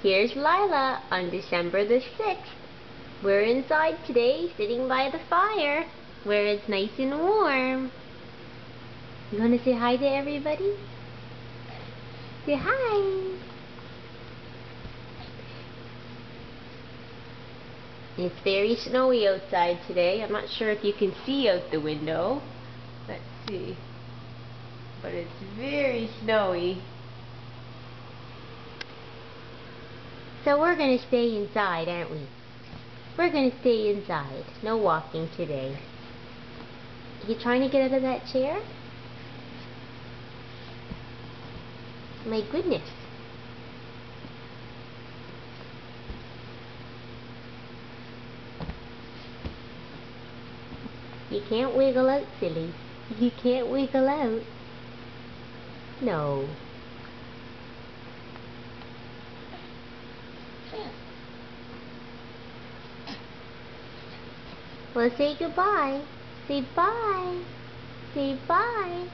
Here's Lyla on December the 6th. We're inside today, sitting by the fire, where it's nice and warm. You want to say hi to everybody? Say hi! It's very snowy outside today. I'm not sure if you can see out the window. Let's see. But it's very snowy. So we're going to stay inside, aren't we? We're going to stay inside. No walking today. Are you trying to get out of that chair? My goodness. You can't wiggle out, silly. You can't wiggle out. No. Well, say goodbye. Say bye. Say bye.